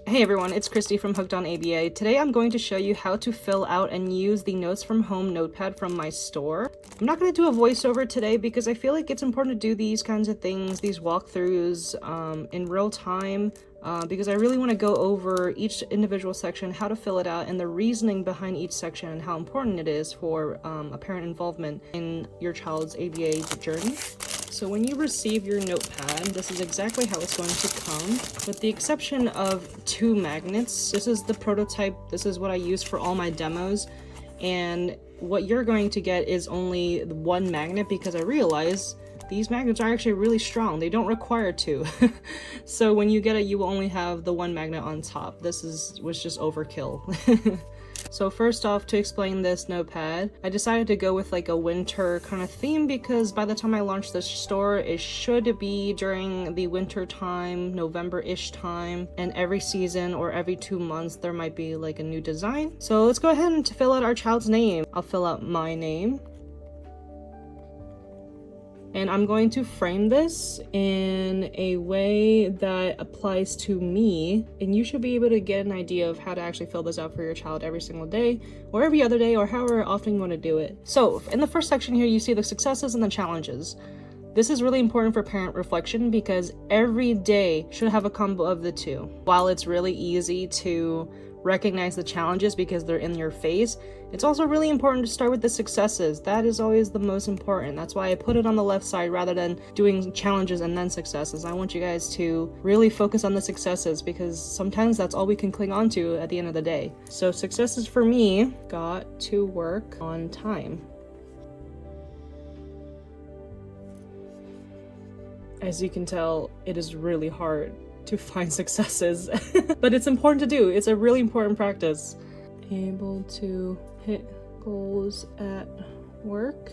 Hey everyone, it's Christy from Hooked on ABA. Today I'm going to show you how to fill out and use the Notes from Home notepad from my store. I'm not going to do a voiceover today because I feel like it's important to do these kinds of things, these walkthroughs in real time, because I really want to go over each individual section, how to fill it out, and the reasoning behind each section and how important it is for a parent involvement in your child's ABA journey. So when you receive your notepad, this is exactly how it's going to come, with the exception of 2 magnets. This is the prototype. This is what I use for all my demos. And what you're going to get is only 1 magnet because I realize these magnets are actually really strong. They don't require 2. So when you get it, you will only have the 1 magnet on top. This was just overkill. So first off, to explain this notepad, I decided to go with like a winter kind of theme because by the time I launch this store, it should be during the winter time, November-ish time, and every season or every 2 months there might be like a new design. So let's go ahead and fill out our child's name. I'll fill out my name. And I'm going to frame this in a way that applies to me, and you should be able to get an idea of how to actually fill this out for your child every single day, or every other day, or however often you want to do it. So in the first section here, you see the successes and the challenges. This is really important for parent reflection because every day should have a combo of the 2. While it's really easy to recognize the challenges because they're in your face, it's also really important to start with the successes. That is always the most important. That's why I put it on the left side rather than doing challenges and then successes. I want you guys to really focus on the successes because sometimes that's all we can cling on to at the end of the day. So successes for me: got to work on time. As you can tell, it is really hard to find successes, but it's important to do. It's a really important practice. Able to hit goals at work,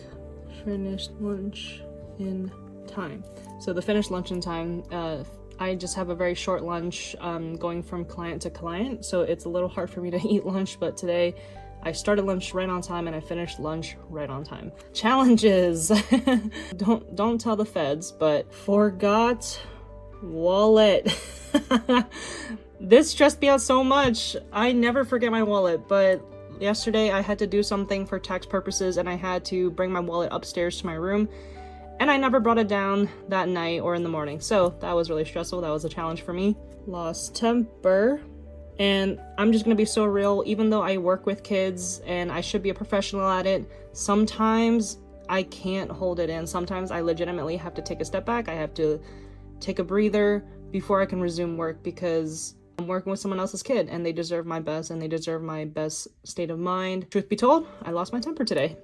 finished lunch in time. So the finished lunch in time, I just have a very short lunch going from client to client, so it's a little hard for me to eat lunch, but today I started lunch right on time and I finished lunch right on time. Challenges. Don't tell the feds, but forgot wallet. This stressed me out so much. I never forget my wallet, but yesterday I had to do something for tax purposes and I had to bring my wallet upstairs to my room, and I never brought it down that night or in the morning, so that was really stressful. That was a challenge for me. Lost temper. And I'm just gonna be so real, even though I work with kids and I should be a professional at it, sometimes I can't hold it in. Sometimes I legitimately have to take a step back. I have to take a breather before I can resume work because I'm working with someone else's kid and they deserve my best and they deserve my best state of mind. Truth be told, I lost my temper today.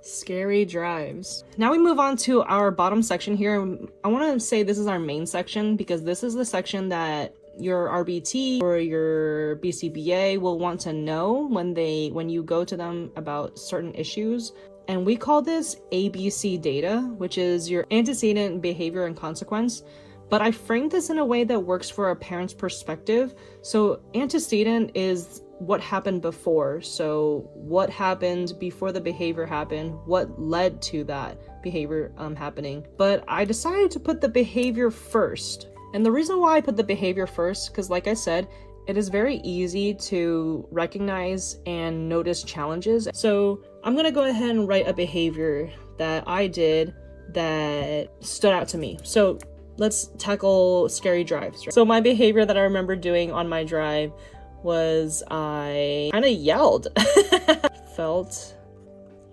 Scary drives. Now we move on to our bottom section here. I want to say this is our main section because this is the section that your RBT or your BCBA will want to know when you go to them about certain issues. And we call this ABC data, which is your antecedent, behavior, and consequence. But I framed this in a way that works for a parent's perspective. So antecedent is what happened before. So what happened before the behavior happened, what led to that behavior happening. But I decided to put the behavior first. And the reason why I put the behavior first, because like I said, it is very easy to recognize and notice challenges. So I'm gonna go ahead and write a behavior that I did that stood out to me. So let's tackle scary drives. So my behavior that I remember doing on my drive was I kind of yelled. Felt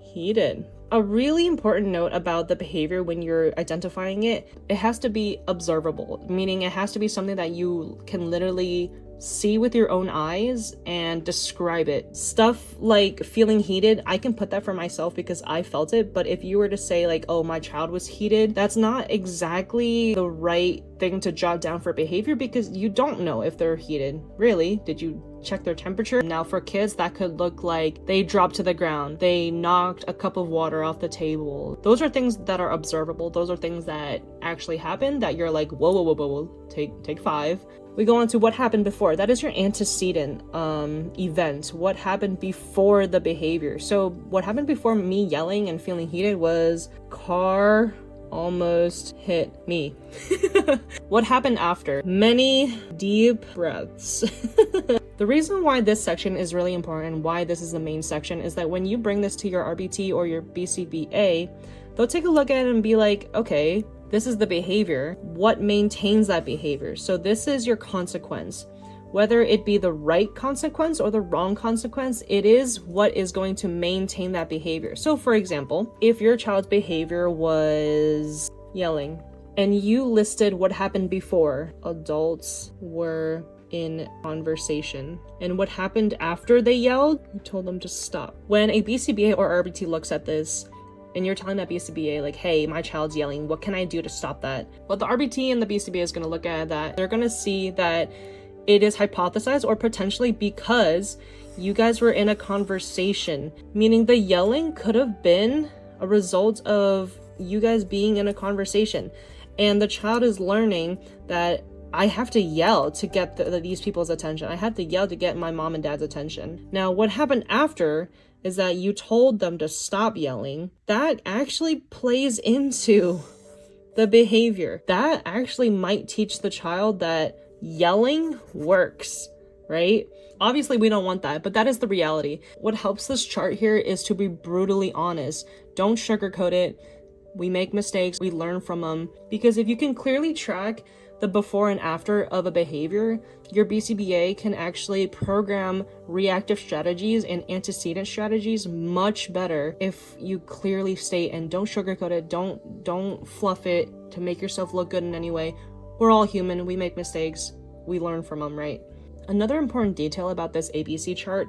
heated. A really important note about the behavior when you're identifying it, it has to be observable, meaning it has to be something that you can literally see with your own eyes and describe it. Stuff like feeling heated, I can put that for myself because I felt it, but if you were to say like, oh, my child was heated, that's not exactly the right thing to jot down for behavior because you don't know if they're heated. Really? Did you check their temperature? Now for kids, that could look like they dropped to the ground, they knocked a cup of water off the table. Those are things that are observable. Those are things that actually happen that you're like, whoa, whoa, whoa, whoa, whoa. Take 5. We go on to what happened before. That is your antecedent event. What happened before the behavior. So what happened before me yelling and feeling heated was car almost hit me. What happened after? Many deep breaths. The reason why this section is really important, why this is the main section, is that when you bring this to your RBT or your BCBA, they'll take a look at it and be like, okay, this is the behavior. What maintains that behavior? So this is your consequence. Whether it be the right consequence or the wrong consequence, it is what is going to maintain that behavior. So for example, if your child's behavior was yelling and you listed what happened before, adults were in conversation, and what happened after they yelled, you told them to stop. When a BCBA or RBT looks at this, and you're telling that BCBA like, hey, my child's yelling, what can I do to stop that? What the RBT and the BCBA is going to look at that, they're going to see that it is hypothesized or potentially because you guys were in a conversation, meaning the yelling could have been a result of you guys being in a conversation. And the child is learning that I have to yell to get these people's attention. I have to yell to get my mom and dad's attention. Now, what happened after is that you told them to stop yelling. That actually plays into the behavior. That actually might teach the child that yelling works, right? Obviously, we don't want that, but that is the reality. What helps this chart here is to be brutally honest. Don't sugarcoat it. We make mistakes, we learn from them. Because if you can clearly track the before and after of a behavior, your BCBA can actually program reactive strategies and antecedent strategies much better if you clearly state and don't sugarcoat it, don't fluff it to make yourself look good in any way. We're all human, we make mistakes, we learn from them, right? Another important detail about this ABC chart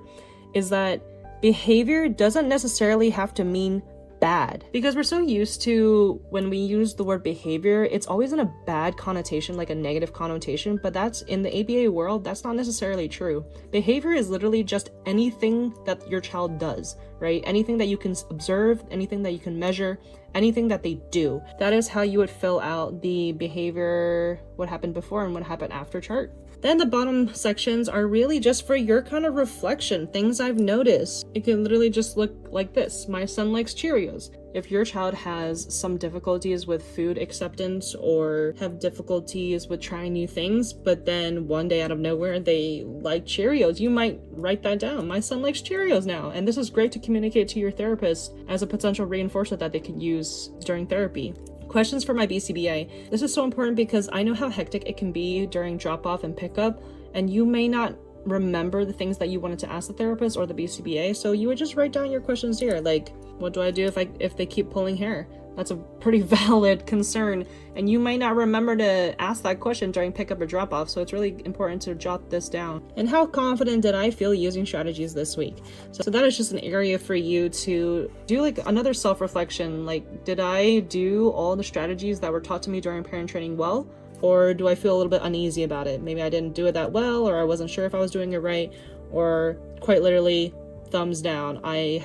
is that behavior doesn't necessarily have to mean bad, because we're so used to when we use the word behavior, it's always in a bad connotation, like a negative connotation, but that's in the ABA world, that's not necessarily true. Behavior is literally just anything that your child does, right? Anything that you can observe, anything that you can measure, anything that they do. That is how you would fill out the behavior, what happened before and what happened after chart. Then the bottom sections are really just for your kind of reflection, things I've noticed. It can literally just look like this. My son likes Cheerios. If your child has some difficulties with food acceptance or have difficulties with trying new things, but then one day out of nowhere they like Cheerios, you might write that down. My son likes Cheerios now. And this is great to communicate to your therapist as a potential reinforcer that they could use during therapy. Questions for my BCBA. This is so important because I know how hectic it can be during drop-off and pickup, and you may not remember the things that you wanted to ask the therapist or the BCBA, so you would just write down your questions here, like, what do I do if they keep pulling hair? That's a pretty valid concern, and you might not remember to ask that question during pickup or drop-off, so it's really important to jot this down. And how confident did I feel using strategies this week? So that is just an area for you to do like another self-reflection, like, did I do all the strategies that were taught to me during parent training well? Or do I feel a little bit uneasy about it? Maybe I didn't do it that well, or I wasn't sure if I was doing it right, or quite literally, thumbs down. I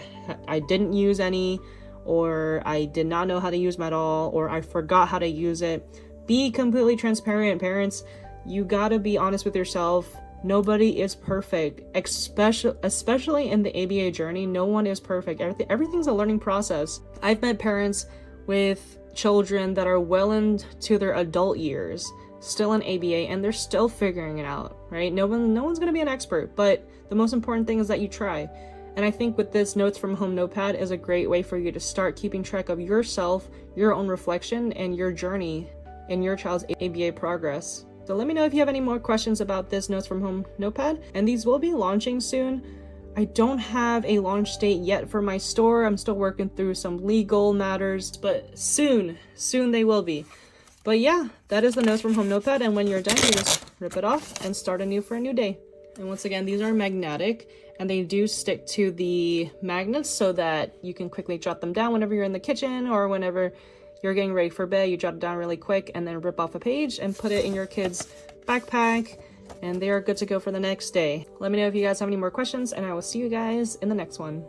didn't use any, or I did not know how to use them at all, or I forgot how to use it. Be completely transparent, parents. You gotta be honest with yourself. Nobody is perfect, especially in the ABA journey. No one is perfect. Everything's a learning process. I've met parents with children that are well into their adult years, still in ABA, and they're still figuring it out, right? No one's gonna be an expert, but the most important thing is that you try. And I think with this Notes from Home notepad is a great way for you to start keeping track of yourself, your own reflection, and your journey in your child's ABA progress. So let me know if you have any more questions about this Notes from Home notepad, and these will be launching soon. I don't have a launch date yet for my store. I'm still working through some legal matters, but soon they will be. But yeah, that is the Notes from Home notepad, and when you're done, you just rip it off and start anew for a new day. And once again, these are magnetic, and they do stick to the magnets so that you can quickly jot them down whenever you're in the kitchen or whenever you're getting ready for bed. You jot it down really quick and then rip off a page and put it in your kid's backpack, and they are good to go for the next day. Let me know if you guys have any more questions, and I will see you guys in the next one.